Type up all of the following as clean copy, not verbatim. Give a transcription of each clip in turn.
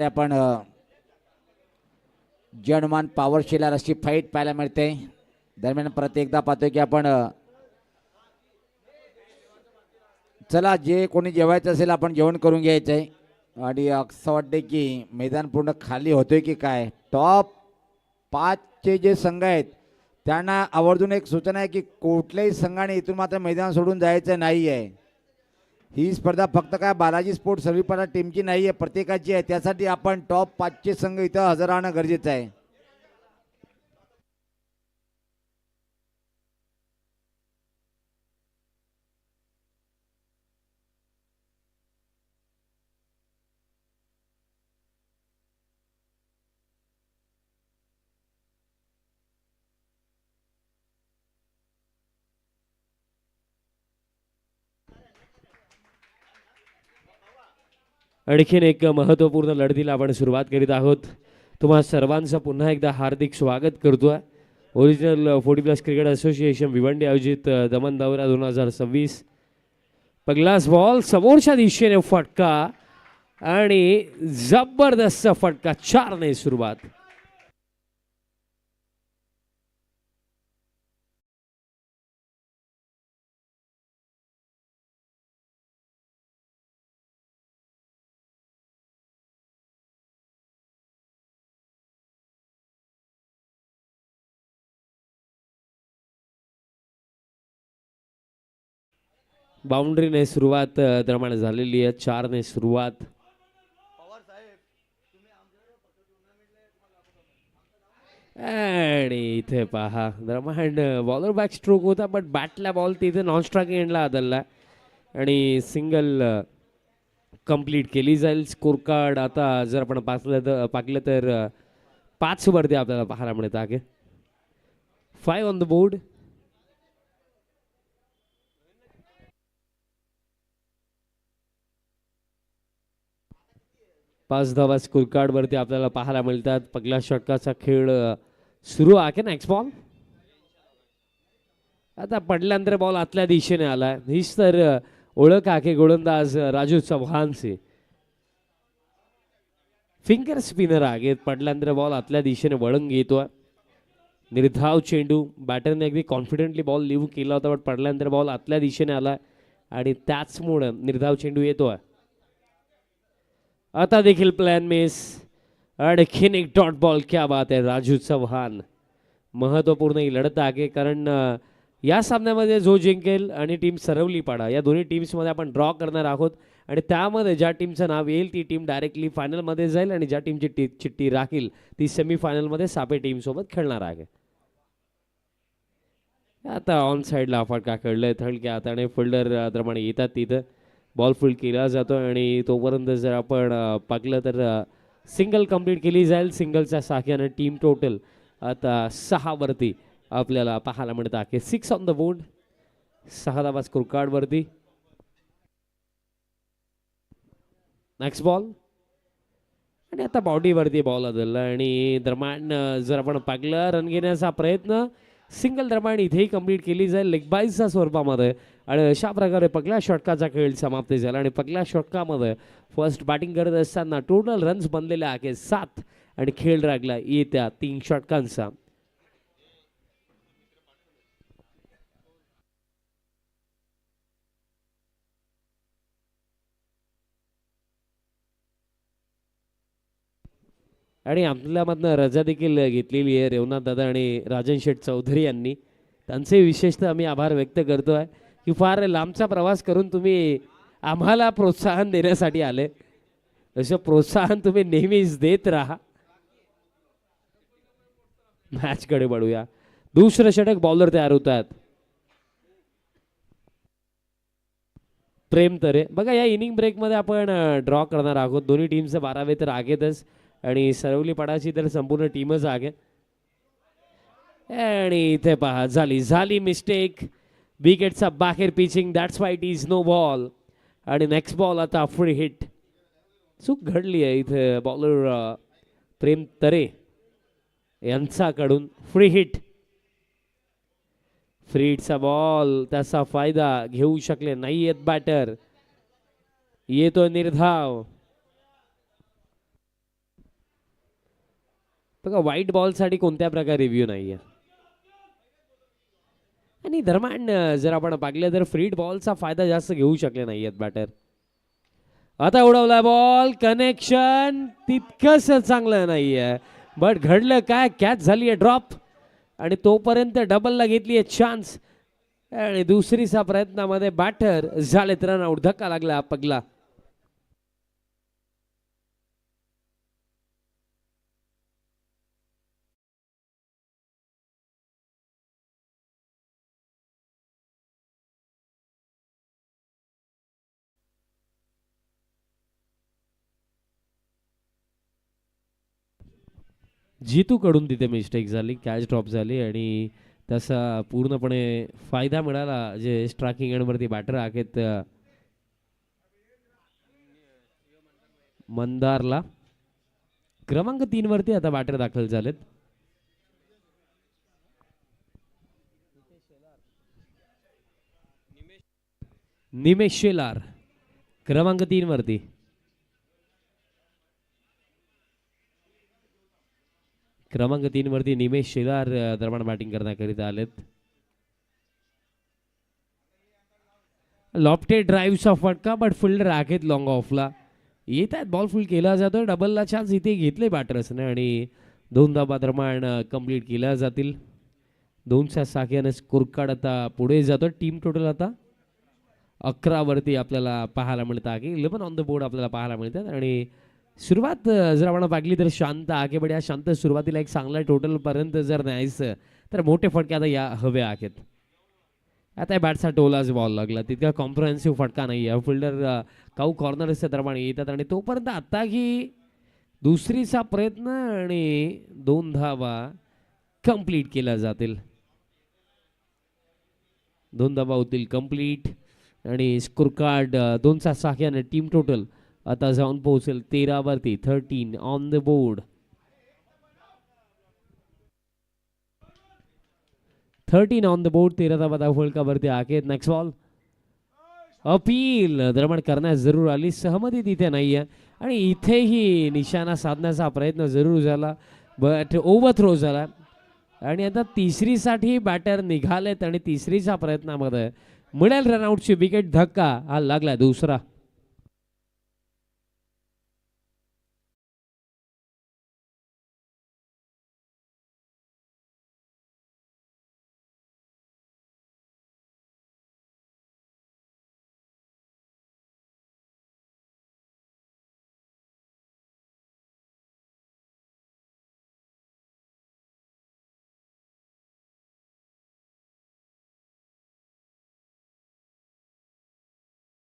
आपण जनमान पॉवर शिलार अशी फाईट पाहायला मिळते. दरम्यान परत एकदा पाहतोय की आपण चला जे कोणी जेवायचं असेल आपण जेवण करून घ्यायचं आहे. आणि असं वाटते की मैदान पूर्ण खाली होतोय की काय. टॉप 5चे जे संघ आहेत त्यांना आवर्जून एक सूचना आहे की कुठल्याही संघाने इथून मात्र मैदान सोडून जायचं नाही आहे. ही स्पर्धा फक्त काय बालाजी स्पोर्ट्स सर्विपाला टीमची नाही आहे, प्रत्येकाची आहे. त्यासाठी आपण टॉप 5चे संघ इथं हजर राहणं गरजेचं आहे. आणखीन एक महत्त्वपूर्ण लढतीला आपण सुरुवात करीत आहोत. तुम्हा सर्वांचं पुन्हा एकदा हार्दिक स्वागत करतोय. ओरिजिनल 40+ क्रिकेट असोसिएशन भिवंडी आयोजित दमन दौरा 2026. पहिलाच बॉल समोरच्या दिशेने फटका आणि जबरदस्त फटका, 4ने सुरुवात. बाउंड्रीने सुरुवात दरम्यान झालेली आहे. 4ने सुरुवात. आणि इथे पहा दरम्यान बॉलर बॅक स्ट्रोक होता, बट बॅटला बॉल तिथे नॉन स्ट्रायकिंग एंडला आदलला आणि सिंगल कंप्लीट केली जाईल. स्कोर कार्ड आता जर आपण पाहिलं तर 5 वरती आपल्याला पाहायला मिळत आहे. 5 ऑन द बोर्ड. पाच धावा स्कोर कार्ड वरती आपल्याला पाहायला मिळतात. पहिल्या षटकाचा खेळ सुरू आहे. नेक्स्ट बॉल आता पडल्यानंतर बॉल आतल्या दिशेने आला. हीच तर ओळख आहे गोलंदाज राजू चव्हाणची. फिंगर स्पिनर आहे. पडल्यानंतर बॉल आतल्या दिशेने वळण घेतोय. निर्धाव चेंडू. बॅटरने अगदी कॉन्फिडेंटली बॉल लिव्ह केला होता, बट पडल्यानंतर बॉल आतल्या दिशेने आला आणि त्याचमुळे निर्धाव चेंडू येतोय. आता देखील प्लॅन मिस. आणखीन एक डॉट बॉल. क्या बात आहे राजू चव्हाण. महत्त्वपूर्ण ही लढत आहे, कारण या सामन्यामध्ये जो जिंकेल आणि टीम सरवलीपाडा या दोन्ही टीम्समध्ये आपण ड्रॉ करणार आहोत. आणि त्यामध्ये ज्या टीमचं नाव येईल ती टीम डायरेक्टली फायनलमध्ये जाईल आणि ज्या टीमची चिठ्ठी राहील ती सेमीफायनलमध्ये सापे टीमसोबत खेळणार आहे. आता ऑन साईडला फटका खेळलाय. थळक्या हाताने फिल्डर प्रमाणे येतात तिथं बॉल फील्ड केला जातो आणि तोपर्यंत जर आपण पाकलं तर सिंगल कंप्लीट केली जाईल. सिंगलच्या साह्याने टीम टोटल आता 6 वरती आपल्याला पाहायला मिळत आहे. 6 ऑन द बोर्ड. 6 धावा स्कोर कार्ड वरती. नेक्स्ट बॉल आणि आता बॉडीवरती बॉल आदलला आणि दरम्यान जर आपण पाकलं रन घेण्याचा प्रयत्न सिंगल दरम्यान इथेही कंप्लीट केली जाईल लेग बाईजच्या स्वरूपामध्ये. आणि अशा प्रकारे पहिल्या षटकाचा खेळ समाप्त झाला आणि पहिल्या षटकामध्ये फर्स्ट बॅटिंग करत असताना टोटल रन्स बनलेले आहेत 7 आणि खेळ लागला येत्या 3 षटकांचा. आणि आपल्यामधनं रजा देखील घेतलेली आहे रेवनाथ दादा आणि राजन शेठ चौधरी यांनी. त्यांचे विशेषतः आम्ही आभार व्यक्त करतो आहे की फार लांबचा प्रवास करून तुम्ही आम्हाला प्रोत्साहन देण्यासाठी आले. असं प्रोत्साहन तुम्ही नेहमीच देत राहा. मॅचकडे वळूया. दुसरं षटक बॉलर तयार होतात. प्रेम तरे. बघा या इनिंग ब्रेकमध्ये आपण ड्रॉ करणार आहोत. दोन्ही टीमचे 12वे तर आहेतच आणि सरवली पडाची तर संपूर्ण टीमच आहे. आणि इथे पहा झाली मिस्टेक. विकेटचा बाहेर पिचिंग. That's why it is no ball. आणि नेक्स्ट बॉल आता फ्री हिट. चूक घडली आहे इथे बॉलर प्रेम तरे यांच्याकडून. Free hit. फ्री हिटचा बॉल त्याचा फायदा घेऊ शकले नाही आहेत बॅटर. येतो निर्धाव. बघा व्हाईट बॉलसाठी कोणत्या प्रकारे रिव्ह्यू नाही आहे. आणि दरम्यान जर आपण पाहिलं तर फ्रीड बॉलचा फायदा जास्त घेऊ शकले नाही आहेत बॅटर. आता उडवला बॉल, कनेक्शन तितकंच चांगलं नाही आहे. बट घडलं काय, कॅच झाली आहे ड्रॉप आणि तोपर्यंत डबलला घेतली आहे चान्स आणि दुसरीचा प्रयत्नामध्ये बॅटर झालेत रन आउट. धक्का लागला पगला. जितू कडून तिथे मिस्टेक झाली, कॅच ड्रॉप झाली आणि तसा पूर्णपणे फायदा मिळाला जे स्ट्रायकिंग एंडवरती बॅटर आहेत मंदारला. क्रमांक 3 वरती आता बॅटर दाखल झालेत. निमेश शेलार क्रमांक 3 वरती. क्रमांक 3 वरती निमेश शेलार दरम्यान बॅटिंग करण्याकरिता आलेत. लॉफ्टेड ड्राईव्हचा फटका बट फिल्डर आहेत लॉंग ऑफला. येत आहेत, बॉल फुल केला जातो. डबलला चान्स इथे घेतले बॅटर्सने आणि 2 धावा दरम्यान कंप्लीट केल्या जातील. 2च्या साख्याने स्कोर कार्ड आता पुढे जातो. टीम टोटल आता 11 वरती आपल्याला पाहायला मिळतं आहे. 11 ऑन द बोर्ड आपल्याला पाहायला मिळतात आणि सुरुवात जर आपण पाहिली तर शांत आगे बढ्या शांत सुरुवातीला एक चांगला टोटल पर्यंत जर न्यायचं तर मोठे फटके आता या हवे आहेत. आता बॅटचा टोलाच बॉल लागला, तितका कॉम्प्रिहेन्सिव्ह फटका नाही आहे. फिल्डर काऊ कॉर्नर्सच्या दरम्यान येतात आणि तोपर्यंत आता की दुसरीचा प्रयत्न आणि 2 धावा कंप्लीट केल्या जातील. 2 धावा होतील कंप्लीट आणि स्कोर कार्ड 2च्या साख्याने टीम टोटल आता जाऊन पोहोचेल 13 वरती. 13 on the board. 13 on the board. 13 धावा फलकावरती आहेत. नेक्स्ट बॉल अपील दरम्यान करण्यास जरूर आली, सहमती तिथे नाही आहे आणि इथेही निशाणा साधण्याचा प्रयत्न जरूर झाला बट ओव्हरथ्रो झाला आणि आता तिसरीसाठी बॅटर निघालेत आणि तिसरीच्या प्रयत्नामध्ये मिळेल रनआउटची विकेट. धक्का हा लागला दुसरा.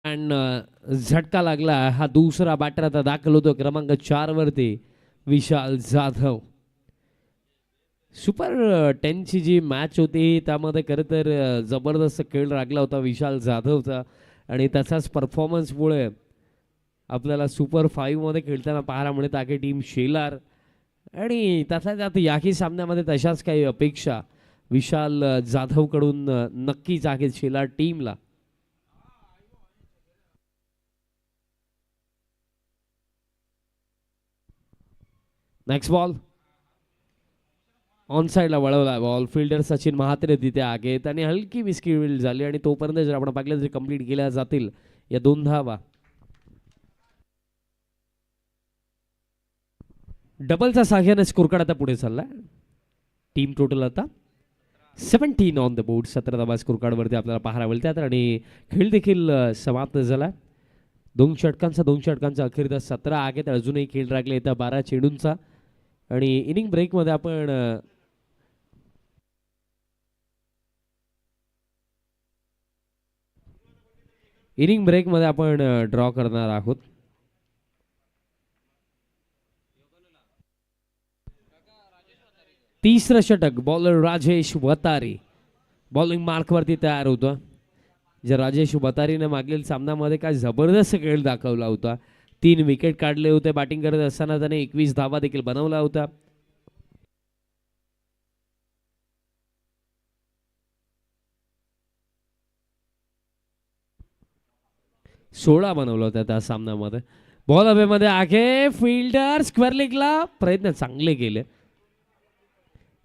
झटका लागला. हा दुसरा बॅटर आता दाखल होतो क्रमांक 4 वरती विशाल जाधव. सुपर 10 ची जी मॅच होती त्यामध्ये खरं तर जबरदस्त खेळ लागला होता विशाल जाधवचा आणि त्याचाच परफॉर्मन्समुळे आपल्याला सुपर 5 मध्ये खेळताना पाहायला मिळत आहे टीम शेलार आणि त्यातल्या त्यात याही सामन्यामध्ये तशाच काही अपेक्षा विशाल जाधवकडून नक्कीच आहेत शेलार टीमला. नेक्स्ट बॉल ऑन साईडला वळवला बॉल. फिल्डर सचिन महात्रे तिथे आहेत आणि हलकी मिसकिल झाली आणि तोपर्यंत जर आपण पाहिलं तर कंप्लीट केल्या जातील या 2 धावा. डबलच्या साह्याने स्कोर कार्ड आता पुढे चालला. टीम टोटल आता 17 ऑन द बोर्ड. 17 धावा स्कोर कार्ड वरती आपल्याला पाहायला मिळतात आणि खेळ देखील समाप्त झाला. 2 षटकांचा अखेरचा 17 आहेत. अजूनही खेळ लागले येत्या 12 चेंडूंचा आणि इनिंग ब्रेकमध्ये आपण ड्रॉ करणार आहोत. तिसरं षटक बॉलर राजेश वतारी बॉलिंग मार्कवरती तयार होतं. जे राजेश वतारीने मागील सामन्यामध्ये काय जबरदस्त खेळ दाखवला होता. 3 विकेट काढले होते. बॅटिंग करत असताना त्याने 21 धावा देखील बनवला होता. 16 बनवला होता त्या सामन्यामध्ये. बॉल हवेमध्ये आहे. फिल्डर स्क्वेअर लेगला प्रयत्न चांगले केले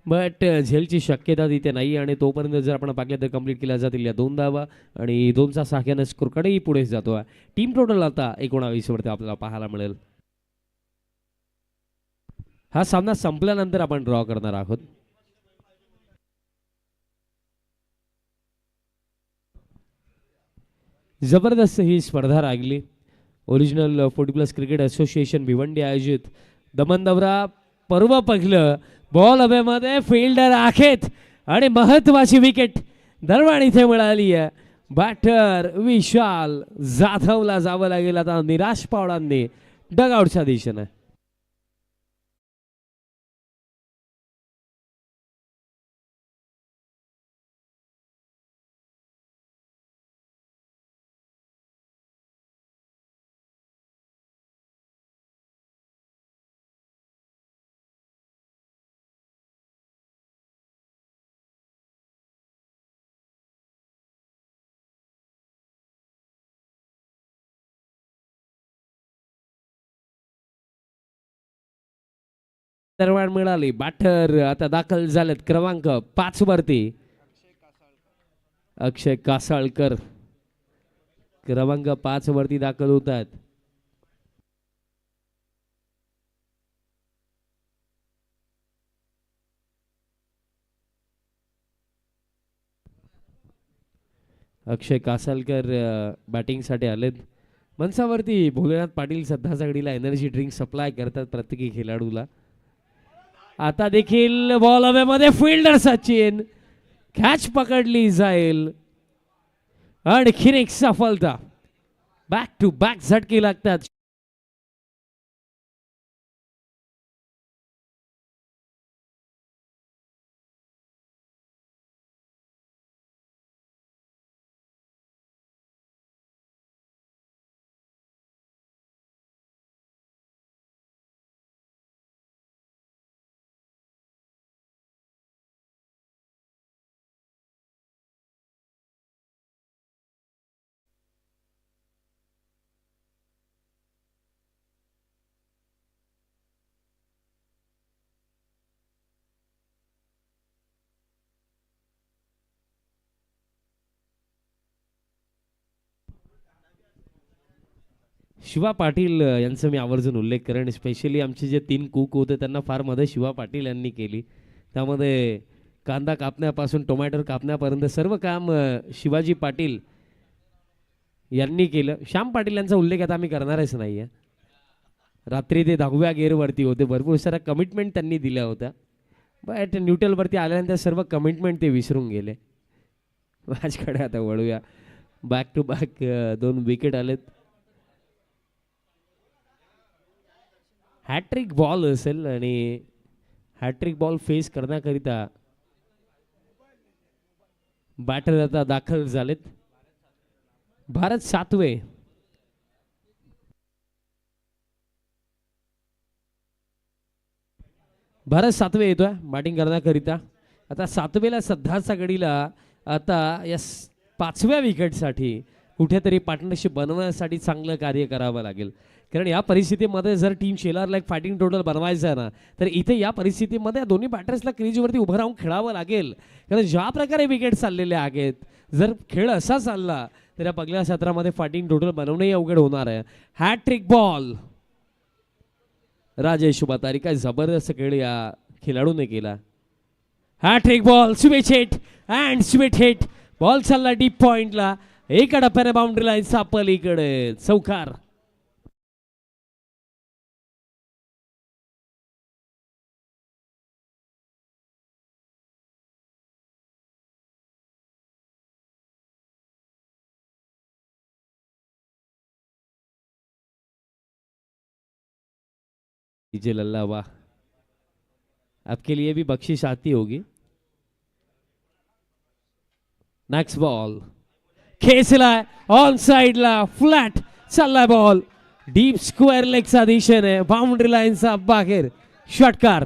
बट झेलची शक्यता तिथे नाही आणि तोपर्यंत जर आपण पाहिलं तर कंप्लीट केल्या जातील या 2 धावा आणि 2चा साख्यानं स्कोरकडेही पुढे जातो आहे. टीम टोटल आता 19 वरती आपल्याला पाहायला मिळेल. हा सामना संपल्यानंतर आपण ड्रॉ करणार आहोत. जबरदस्त ही स्पर्धा लागली. ओरिजिनल 40+ क्रिकेट असोसिएशन भिवंडी आयोजित दमन दौरा पर्व पहिलं. बॉल हवेमध्ये फिल्डर आखेत आणि महत्वाची विकेट दरम्यान इथे मिळाली आहे. बॅटर विशाल जाधवला जावं लागेल आता निराश पावलांनी डगआउटच्या दिशेने. दरम्यान मिळाली. बॅटर आता दाखल झालेत क्रमांक 5 वरती. अक्षय कासाळकर क्रमांक 5 वरती दाखल होत आहेत. अक्षय कासालकर बॅटिंगसाठी आलेत. मंचावरती भोलेनाथ पाटील सध्याच्या घडीला एनर्जी ड्रिंक सप्लाय करतात प्रत्येकी खेळाडूला. आता देखील बॉल हवेमध्ये फिल्डर सचिन कॅच पकडली जाईल. आणखीन एक सफलता. बॅक टू बॅक झटके लागतात. शिवा पाटील यांचा मी आवर्जून उल्लेख करेन. स्पेशली आमचे जे 3 कुक होते त्यांना फार मदत शिवा पाटील यांनी केली. त्यामध्ये कांदा कापण्यापासून टोमॅटो कापण्यापर्यंत सर्व काम शिवाजी पाटील यांनी केलं. श्याम पाटील यांचा उल्लेख आता आम्ही करणारच नाही आहे. रात्री ते 10व्या गेअरवरती होते. भरपूर साऱ्या कमिटमेंट त्यांनी दिल्या होत्या. बट न्यूट्रलवरती आल्यानंतर सर्व कमिटमेंट ते विसरून गेले. मॅचकडे आता वळूया. बॅक टू बॅक 2 विकेट आलेत. हॅट्रिक बॉल असेल आणि हॅट्रिक बॉल फेस करण्याकरिता बॅटर आता दाखल झालेत. भारत सातवे. भारत सातवे येतोय बॅटिंग करण्याकरिता. आता सातवेला सध्याच्या घडीला आता या 5व्या विकेटसाठी कुठेतरी पार्टनरशिप बनवण्यासाठी चांगलं कार्य करावं लागेल. कारण या परिस्थितीमध्ये जर टीम शेलारला एक फायटिंग टोटल बनवायचं आहे ना तर इथे या परिस्थितीमध्ये दोन्ही बॅटर्सला क्रीजवरती उभं राहून खेळावं लागेल. कारण ज्या प्रकारे विकेट चाललेले आहेत जर खेळ असा चालला तर या पहिल्या सत्रामध्ये फायटिंग टोटल बनवणंही अवघड होणार आहे. Hat trick ball Rajesh Batari. काय जबरदस्त खेळ या खेळाडूने केला. Hat trick ball switch hit and switch hit. Ball चालला डीप पॉइंटला. एका टप्प्याने बाउंड्री लाईनचा पलीकडे चौकार. डीजे लल्ला वाह, आपके लिए भी बख्शिश आती होगी. नेक्स्ट बॉल खेचलाय ऑन साइडला फ्लॅट चाललाय बॉल डीप स्क्वेअर लेगच्या दिशेने बाउंड्री लाईनचा बाहेर षटकार.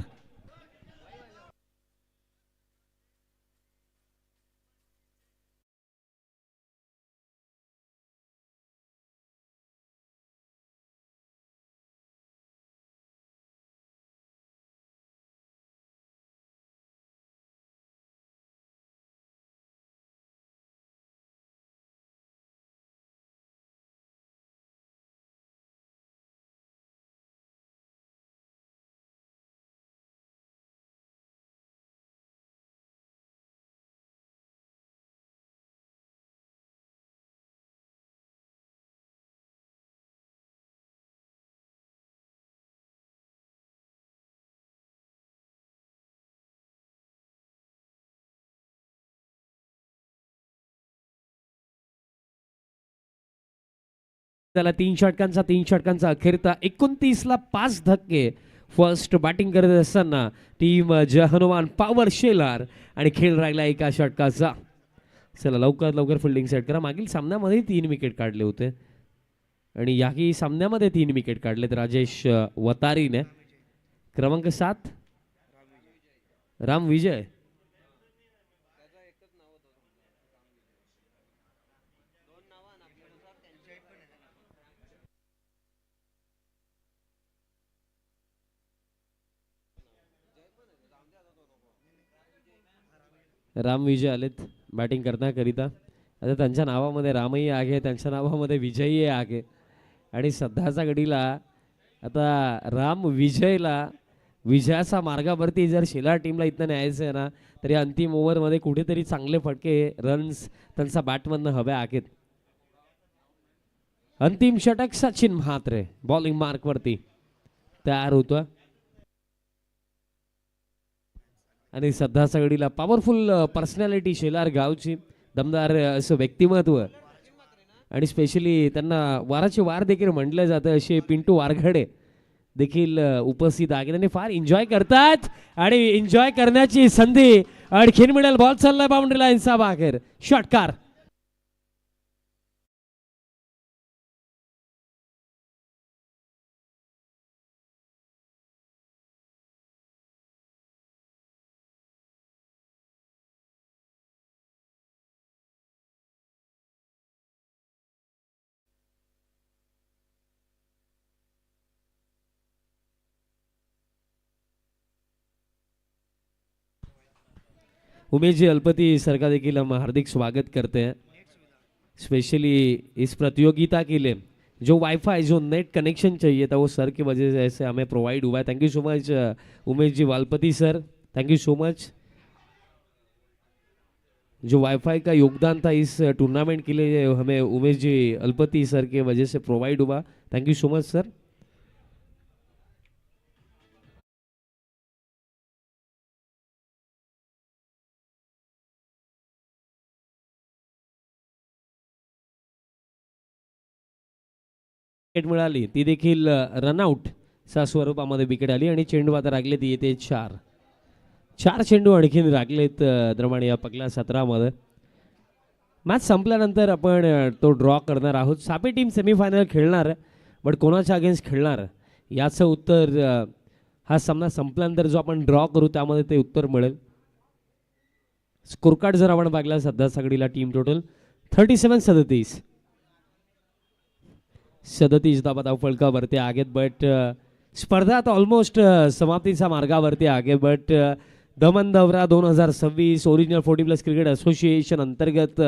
त्याला 3 षटकांचा अखेरता 29ला 5 धक्के. फर्स्ट बॅटिंग करत असताना टीम जय हनुमान पॉवर शेलार आणि खेळ राहिला एका षटकाचा. चला लवकर लवकर फिल्डिंग सेट करा. मागील सामन्यामध्ये 3 विकेट काढले होते आणि याही सामन्यामध्ये 3 विकेट काढलेत राजेश वतारीने. क्रमांक 7 राम विजय. राम विजय आलेत बॅटिंग करण्याकरिता. आता त्यांच्या नावामध्ये रामही आहे, त्यांच्या नावामध्ये विजयही आहे आणि सध्याच्या घडीला आता राम विजयला विजयाचा मार्गावरती जर शेलार टीमला इथं न्यायचं आहे ना, तर या अंतिम ओव्हरमध्ये कुठेतरी चांगले फटके रन्स त्यांचा बॅटमधनं हव्या आहेत. अंतिम षटक सचिन म्हात्रे बॉलिंग मार्कवरती तयार होतं आणि सध्याच्या घडीला पॉवरफुल पर्सनॅलिटी शेलार गावची दमदार असं व्यक्तिमत्व आणि स्पेशली त्यांना वाराचे वार देखील म्हटलं जातं असे पिंटू वारघडे देखील उपस्थित आहेत आणि फार एन्जॉय करतात आणि एन्जॉय करण्याची संधी आणखीन मिळेल. बॉल चाललाय बाउंड्री लाईनचा बाहेर. षटकार उमेश जी अल्पति सर का देखिए हम हार्दिक स्वागत करते हैं. स्पेशली इस प्रतियोगिता के लिए जो वाईफाई जो नेट कनेक्शन चाहिए था वो सर की वजह से हमें प्रोवाइड हुआ है. Thank you so much Umesh ji Walpati sir, thank you so much. जो वाईफाई का योगदान था इस टूर्नामेंट के लिए हमें उमेश जी अल्पति सर के वजह से प्रोवाइड हुआ. Thank you so much sir. Wicket मिळाली ती देखील रनआउट च्या स्वरूपामध्ये विकेट आली आणि चेंडू आता लागले ती येते 4 चेंडू आणखीन लागलेत द्रमाणे या पहिल्या 17 मध्ये. मॅच संपल्यानंतर आपण तो ड्रॉ करणार आहोत. सापी टीम सेमीफायनल खेळणार बट कोणाच्या अगेन्स्ट खेळणार याचं उत्तर हा सामना संपल्यानंतर जो आपण ड्रॉ करू त्यामध्ये ते उत्तर मिळेल. स्कोर कार्ड जर आपण बघला सध्या सगळीला टीम टोटल 37-37 धावा धावफलकावरती आहेत. बट स्पर्धा आता ऑलमोस्ट समाप्तीच्या मार्गावरती आहे. बट दमन दौरा 2026 ओरिजिनल 40+ क्रिकेट असोसिएशन अंतर्गत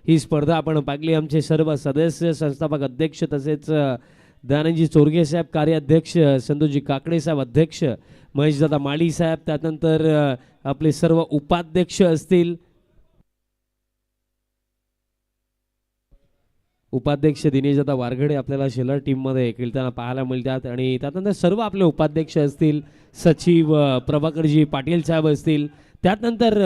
ही स्पर्धा आपण पाहिली. आमचे सर्व सदस्य संस्थापक अध्यक्ष तसेच दयानंदजी चोरगे साहेब कार्याध्यक्ष, संतोषजी काकडे साहेब अध्यक्ष, महेशदादा माळी साहेब, त्यानंतर आपले सर्व उपाध्यक्ष असतील, उपाध्यक्ष दिनेशदादा वारघडे आपल्याला शेलार टीममध्ये खेळताना पाहायला मिळतात आणि त्यानंतर सर्व आपले उपाध्यक्ष असतील, सचिव प्रभाकरजी पाटील साहेब असतील, त्यानंतर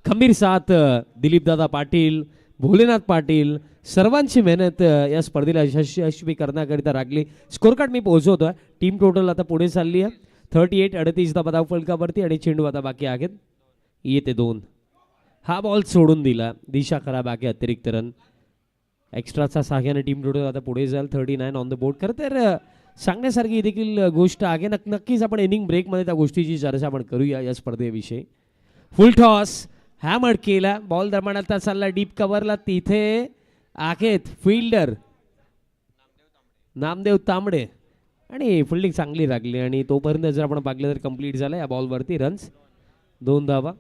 खंबीर साथ दिलीपदादा पाटील, भोलेनाथ पाटील, सर्वांची मेहनत या स्पर्धेला यशस्वी करण्याकरिता लागली. स्कोर कार्ड मी पोहोचवतोय. टीम टोटल आता पुढे चालली आहे 38-38 धावा धावफलकावरती आणि चेंडू आता बाकी आहेत येते 2. हा बॉल सोडून दिला, दिशा खराब आहे, अतिरिक्त रन. एक्स्ट्राचा सहाय्याने टीम टोटल आता पुढे जाईल 39 ऑन द बोर्ड. खरं तर सांगण्यासारखी देखील गोष्ट आहे. नक्कीच आपण इनिंग ब्रेकमध्ये त्या गोष्टीची चर्चा आपण करूया या स्पर्धेविषयी. फुल टॉस हॅमर केला, बॉल दरम्यान आता चालला डीप कव्हरला. तिथे आहेत फिल्डर नामदेव तांबडे आणि फिल्डिंग चांगली लागली आणि तोपर्यंत जर आपण पाहिलं तर कंप्लीट झालं या बॉलवरती. रन्स 2 धावा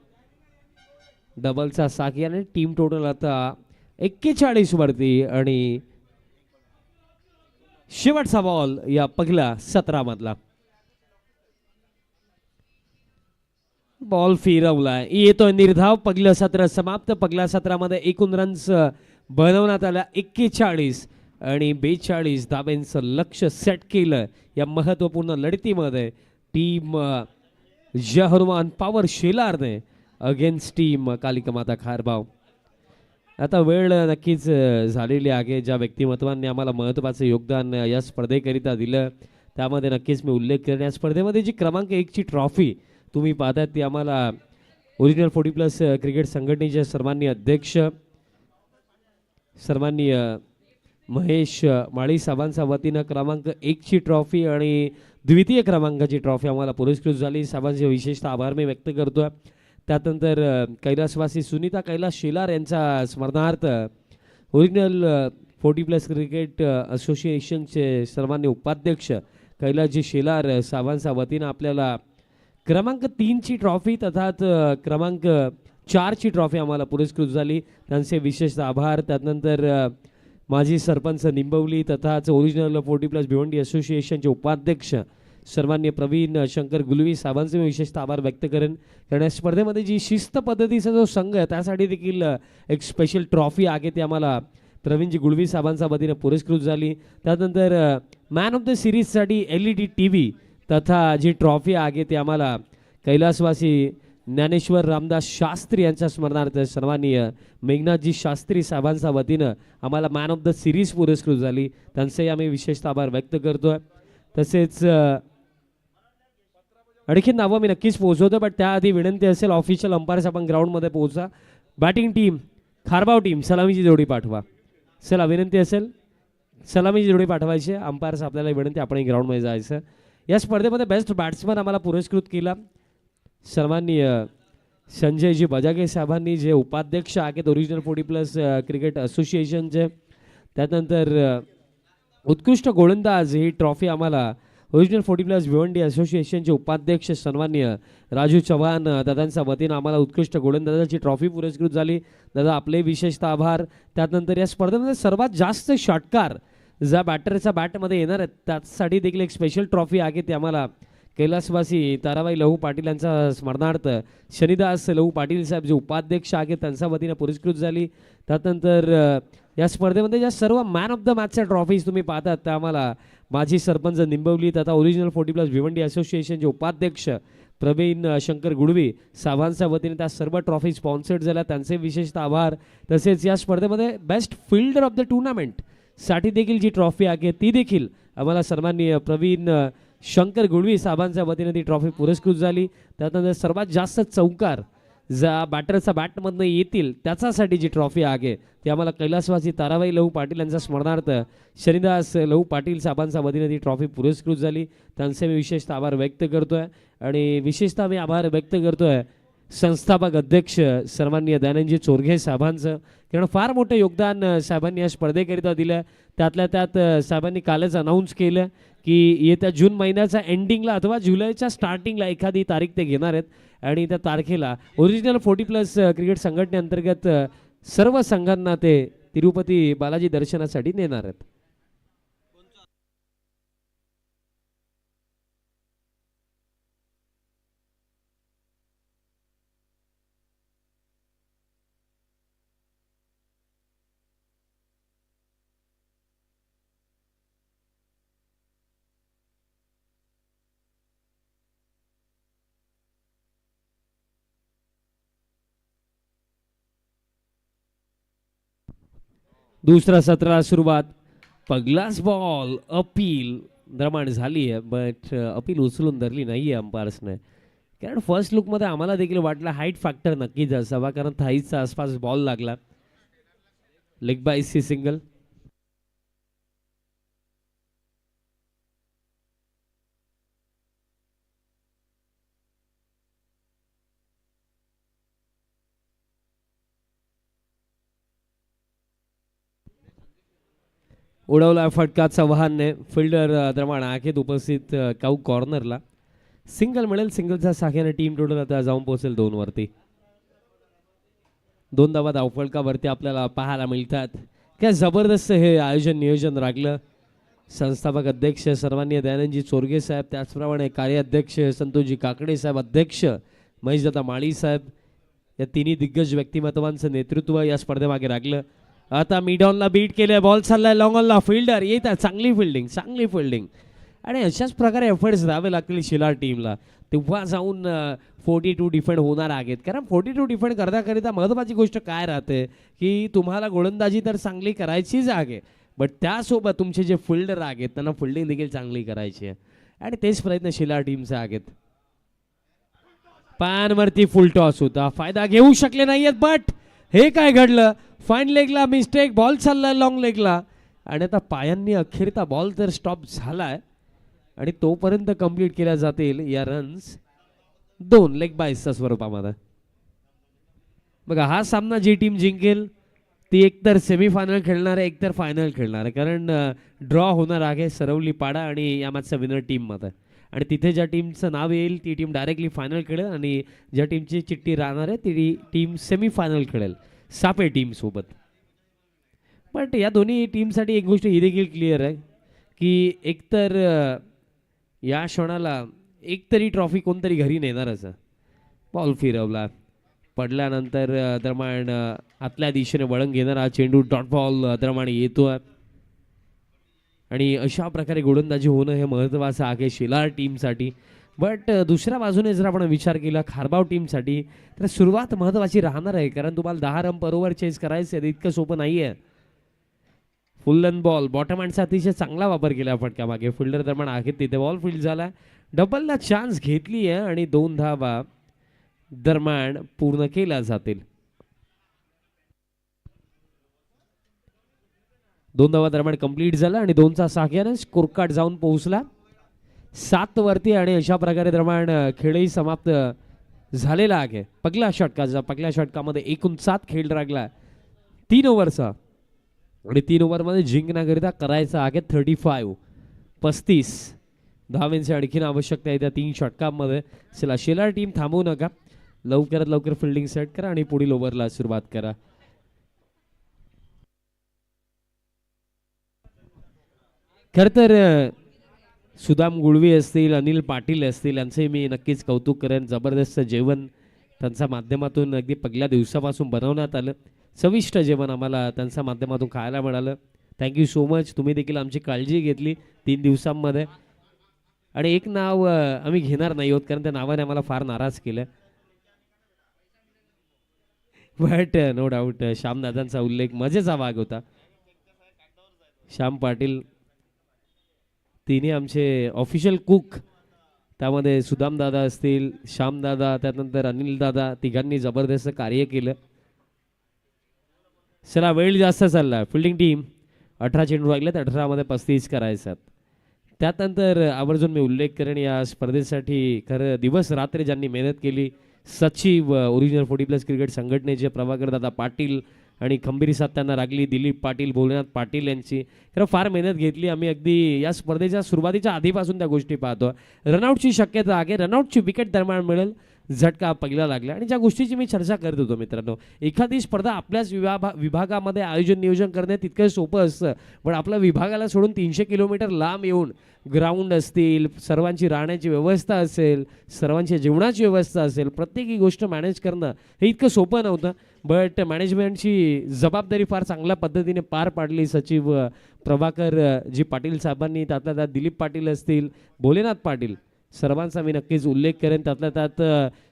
डबलचा सहाय्याने टीम टोटल आता 41 वरती आणि शेवटचा बॉल या पहिल्या 17 मधला. बॉल फिरवलाय, येतोय निर्धाव. पहिलं 17 समाप्त. पहिल्या 17 मध्ये एकूण रन्स बनवण्यात आल्या 41 आणि 42 धाब्यांचं लक्ष सेट केलं या महत्वपूर्ण लढतीमध्ये टीम जय हनुमान पॉवर शेलारने अगेन्स्ट टीम कालिका माता खारबाव. आता वेळ नक्कीच झालेली आहे. ज्या व्यक्तिमत्वांनी आम्हाला महत्त्वाचं योगदान या स्पर्धेकरिता दिलं त्यामध्ये नक्कीच मी उल्लेख करेन. या स्पर्धेमध्ये जी क्रमांक 1ची ट्रॉफी तुम्ही पाहतात ती आम्हाला ओरिजिनल 40+ क्रिकेट संघटनेचे सन्माननीय अध्यक्ष सन्माननीय महेश माळी साहेबांच्या वतीनं क्रमांक 1ची ट्रॉफी आणि द्वितीय क्रमांकाची ट्रॉफी आम्हाला पुरस्कृत झाली. साहेबांचे विशेषतः आभार मी व्यक्त करतो. त्यानंतर कैलासवासी सुनीता कैलास शेलार यांच्या स्मरणार्थ ओरिजिनल 40+ क्रिकेट असोसिएशनचे सन्माननीय उपाध्यक्ष कैलासजी शेलार साहेबांच्या वतीनं आपल्याला क्रमांक 3ची ट्रॉफी तथाच क्रमांक 4ची ट्रॉफी आम्हाला पुरस्कृत झाली. त्यांचे विशेषतः आभार. त्यानंतर माजी सरपंच निंबवली तथाच ओरिजिनल 40+ भिवंडी असोसिएशनचे उपाध्यक्ष सन्माननीय प्रवीण शंकर गुलवी साहेबांचे मी विशेषतः आभार व्यक्त करेन. कारण या स्पर्धेमध्ये जी शिस्त पद्धतीचा जो संघ आहे त्यासाठी देखील एक स्पेशल ट्रॉफी आहे ती आम्हाला प्रवीणजी गुळवी साहेबांच्या वतीनं पुरस्कृत झाली. त्यानंतर मॅन ऑफ द सिरीजसाठी LED TV तथा जी ट्रॉफी आहे ती आम्हाला कैलासवासी ज्ञानेश्वर रामदास शास्त्री यांच्या स्मरणार्थ सन्माननीय मेघनाथजी शास्त्री साहेबांच्या वतीनं आम्हाला मॅन ऑफ द सिरीज पुरस्कृत झाली. त्यांचेही आम्ही विशेषतः आभार व्यक्त करतोय. तसेच आणखी नावं मी नक्कीच पोहोचवतो पण त्याआधी विनंती असेल ऑफिशियल अंपायर्स आपण ग्राउंडमध्ये पोहोचा. बॅटिंग टीम खारबाव टीम सलामीची जोडी पाठवा. चला विनंती असेल सलामीची जोडी पाठवायची. अंपायर्स आपल्याला विनंती आपण ग्राउंडमध्ये जायचं. या स्पर्धेमध्ये बेस्ट बॅट्समन आम्हाला पुरस्कृत केला सन्माननीय संजयजी बजागे साहेबांनी जे उपाध्यक्ष आहेत ओरिजिनल 40+ क्रिकेट असोसिएशनचे. त्यानंतर उत्कृष्ट गोलंदाज ही ट्रॉफी आम्हाला ओरिजिनल 40+ भिवंडी असोसिएशनचे उपाध्यक्ष सन्माननीय राजू चव्हाण दादांच्या वतीनं आम्हाला उत्कृष्ट गोलंदाजाची ट्रॉफी पुरस्कृत झाली. दादा आपले विशेषतः आभार. त्यानंतर या स्पर्धेमध्ये सर्वात जास्त षटकार ज्या बॅटरच्या बॅटमध्ये येणार आहेत त्यासाठी देखील एक स्पेशल ट्रॉफी आहे ती आम्हाला कैलासवासी ताराबाई लहू पाटील यांच्या स्मरणार्थ शनिदास लहू पाटील साहेब जे उपाध्यक्ष आहेत त्यांच्या वतीनं पुरस्कृत झाली. त्यानंतर या स्पर्धेमध्ये ज्या सर्व मॅन ऑफ द मॅचच्या ट्रॉफीज तुम्ही पाहतात त्या आम्हाला माजी सरपंच निंबवली तथा ओरिजिनल 40+ भिवंडी असोसिएशनचे उपाध्यक्ष प्रवीण शंकर गुडवी साहेबांच्या वतीने त्या सर्व ट्रॉफी स्पॉन्सर्ड झाल्या. त्यांचे विशेषतः आभार. तसेच या स्पर्धेमध्ये best fielder of the tournament साठी देखील जी ट्रॉफी आहे ती देखील आम्हाला सन्माननीय प्रवीण शंकर गुळवी साहेबांच्या वतीने ती ट्रॉफी पुरस्कृत झाली. त्यानंतर सर्वात जास्त चौकार ज्या बॅटरचा बॅटमधनं येतील त्याच्यासाठी जी ट्रॉफी आहे ती आम्हाला कैलासवासी ताराबाई लहू पाटील यांच्या स्मरणार्थ शनिदास लहू पाटील साहेबांच्या वतीने ती ट्रॉफी पुरस्कृत झाली. त्यांचे मी विशेषतः आभार व्यक्त करतोय. आणि विशेषतः मी आभार व्यक्त करतोय संस्थापक अध्यक्ष सन्माननीय दयानंदजी चोरघे साहेबांचं. कारण फार मोठं योगदान साहेबांनी या स्पर्धेकरिता दिलं. त्यातल्या त्यात साहेबांनी कालच अनाऊन्स केलं की येत्या जून महिन्याच्या एंडिंगला अथवा जुलैच्या स्टार्टिंगला एखादी तारीख ते घेणार आहेत आणि त्या तारखेला ओरिजिनल 40+ क्रिकेट संघटनेअंतर्गत सर्व संघांना ते तिरुपती बालाजी दर्शनासाठी नेणार आहेत. दुसरा सत्राला सुरुवात. पगलास बॉल अपील दरम्यान झाली आहे बट अपील उचलून धरली नाही आहे अंपायर्सने. कारण फर्स्ट लुकमध्ये आम्हाला देखील वाटलं हाईट फॅक्टर नक्कीच असावा कारण थाईच्या आसपास बॉल लागला. Leg Baisi single. उडवला फटका चव्हाणने. फिल्डर दरम्यान आहेत उपस्थित काऊ कॉर्नरला. सिंगल मिळेल. सिंगलच्या साख्याने टीम टोटल आता जाऊन पोहोचेल 2 वरती. 2 धावा धावफलकावरती आपल्याला पाहायला मिळतात. काय जबरदस्त हे आयोजन नियोजन राखलं. संस्थापक अध्यक्ष सन्माननीय दयानंदजी चोरगे साहेब, त्याचप्रमाणे कार्याध्यक्ष संतोषजी काकडे साहेब, अध्यक्ष महेशदादा माळी साहेब, या तिन्ही दिग्गज व्यक्तिमत्वांचं नेतृत्व या स्पर्धेमागे राखलं. आता मिडॉनला बीट केले. बॉल चाललाय लॉंग ऑनला. फिल्डर येत आहे. चांगली फिल्डिंग आणि अशाच प्रकारे एफर्ट्स द्यावे लागतील शिलार टीमला, तेव्हा जाऊन 42 डिफेंड होणार आहेत. कारण 42 डिफेंड करण्याकरिता महत्त्वाची गोष्ट काय राहते की तुम्हाला गोलंदाजी तर चांगली करायचीच आहे, बट त्यासोबत तुमचे जे फिल्डर आहेत त्यांना फिल्डिंग देखील चांगली करायची आहे आणि तेच प्रयत्न शिलार टीमचे आहेत. पायांवरती फुल टॉस होता, फायदा घेऊ शकले नाहीयेत, बट हे काय घडलं, फाईन लेगला मिस्टेक, बॉल चाललाय लॉंग लेगला आणि आता पायांनी अखेरता बॉल तर स्टॉप झालाय आणि तोपर्यंत कंप्लीट केल्या जातील या रन्स 2 लेग बायसच्या स्वरूपामध्ये. बघा हा सामना जी टीम जिंकेल ती एकतर सेमीफायनल खेळणार आहे, एकतर फायनल खेळणार आहे, कारण ड्रॉ होणार आहे सरवली पाडा आणि या मॅचचा विनर टीममध्ये. आणि तिथे ज्या टीमचं नाव येईल ती टीम डायरेक्टली फायनल खेळेल आणि ज्या टीमची चिठ्ठी राहणार आहे ती टीम सेमीफायनल खेळेल सापे टीमसोबत. बट या दोन्ही टीमसाठी एक गोष्ट ही देखील क्लिअर आहे की एकतर या क्षणाला एकतरी ट्रॉफी कोणतरी घरी नेणारच. बॉल फिरवला, पडल्यानंतर दरम्यान आतल्या दिशेने वळण घेणारा चेंडू डॉट बॉल दरम्यान येतो आहे आणि अशा प्रकारे गोलंदाजी होणं हे महत्त्वाचं आहे शिलार टीमसाठी. बट दुसऱ्या बाजूने जर आपण विचार केला खारबाव टीमसाठी तर सुरुवात महत्त्वाची राहणार आहे, कारण तुम्हाला 10 रन पर ओव्हर चेस करायचे आहेत, इतकं सोपं नाही आहे. फुल रन बॉल बॉटम हँडचा अतिशय चांगला वापर केला फटक्यामागे, फिल्डर दरम्यान आहेत तिथे, बॉल फील्ड झाला, डबलला चान्स घेतली आहे आणि 2 धावा दरम्यान पूर्ण केल्या जातील. 2 धावा दरम्यान कंप्लीट झाला आणि 2चा साख्याने स्कोर कार्ड जाऊन पोहोचला 7 वरती आणि अशा प्रकारे दरम्यान खेळही समाप्त झालेला आहे. पहिल्या षटकामध्ये एकूण 7 खेळ लागला 3 ओव्हरचा आणि 3 ओव्हरमध्ये जिंकण्याकरिता करायचा आहे 35 धावांची आणखीन आवश्यकता आहे त्या 3 षटकांमध्ये. चला शिलार टीम थांबवू नका, लवकरात लवकर फिल्डिंग सेट करा आणि पुढील ओव्हरला सुरुवात करा. खर तर सुदाम गुळवी असतील, अनिल पाटील असतील यांचे मी नक्कीच कौतुक करेन. जबरदस्त जेवण त्यांच्या माध्यमातून अगदी पहिल्या दिवसापासून बनवण्यात आलं, चविष्ट जेवण आम्हाला त्यांच्या माध्यमातून खायला मिळालं. Thank you so much. तुम्ही देखील आमची काळजी घेतली 3 दिवसांमध्ये. आणि एक नाव आम्ही घेणार नाही आहोत कारण त्या नावाने आम्हाला फार नाराज केलं, बट नो डाऊट श्यामदादांचा उल्लेख मजेचा भाग होता. श्याम पाटील तिन्ही आमचे ऑफिशियल कुक, त्यामध्ये सुदाम दादा असतील, श्याम दादा, त्यानंतर अनिल दादा, तिघांनी जबरदस्त कार्य केलं. चला वेळ जास्त चालला, फिल्डिंग टीम 18 चेंडू लागलेत, 18मध्ये 35 करायच्यात. त्यानंतर आवर्जून मी उल्लेख करेन या स्पर्धेसाठी खरं दिवस रात्री ज्यांनी मेहनत केली, सचिव ओरिजिनल 40+ क्रिकेट संघटनेचे प्रभाकर दादा पाटील आणि खंबीर साथ त्यांना लागली दिलीप पाटील, भोलेनाथ पाटील यांची खरं फार मेहनत घेतली. आम्ही अगदी या स्पर्धेच्या सुरुवातीच्या आधीपासून त्या गोष्टी पाहतो. रनआउटची शक्यता आहे, रनआउटची विकेट दरम्यान मिळेल, झटका पहिला लागला आणि ज्या गोष्टीची मी चर्चा करत होतो मित्रांनो, एखादी स्पर्धा आपल्याच विभागामध्ये आयोजन नियोजन करणे तितकं सोपं असतं, पण आपल्या विभागाला सोडून 300 किलोमीटर लांब येऊन ग्राउंड असतील, सर्वांची राहण्याची व्यवस्था असेल, सर्वांची जेवणाची व्यवस्था असेल, प्रत्येक गोष्ट मॅनेज करणं हे इतकं सोपं नव्हतं. बट मॅनेजमेंटची जबाबदारी फार चांगल्या पद्धतीने पार पाडली सचिव प्रभाकर जी पाटील साहेबांनी, त्यातल्या त्यात दिलीप पाटील असतील, भोलेनाथ पाटील, सर्वांचा मी नक्कीच उल्लेख करेन. त्यातल्या त्यात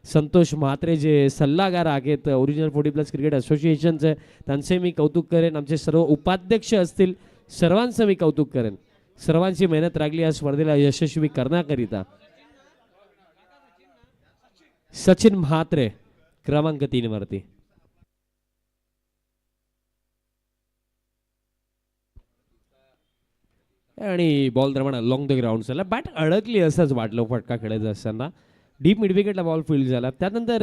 संतोष म्हात्रे जे सल्लागार आहेत ओरिजिनल 40+ क्रिकेट असोसिएशनचे, त्यांचे मी कौतुक करेन. आमचे सर्व उपाध्यक्ष असतील, सर्वांचं मी कौतुक करेन. सर्वांची मेहनत लागली या स्पर्धेला यशस्वी करण्याकरिता. सचिन म्हात्रे क्रमांक 3 वरती. आणि बॉल दरम्यान लॉंग द ग्राउंड झाला, बॅट अडकली असंच वाटलं फटका खेळायचा असताना. डीप मिड विकेटला बॉल फील्ड झाला. त्यानंतर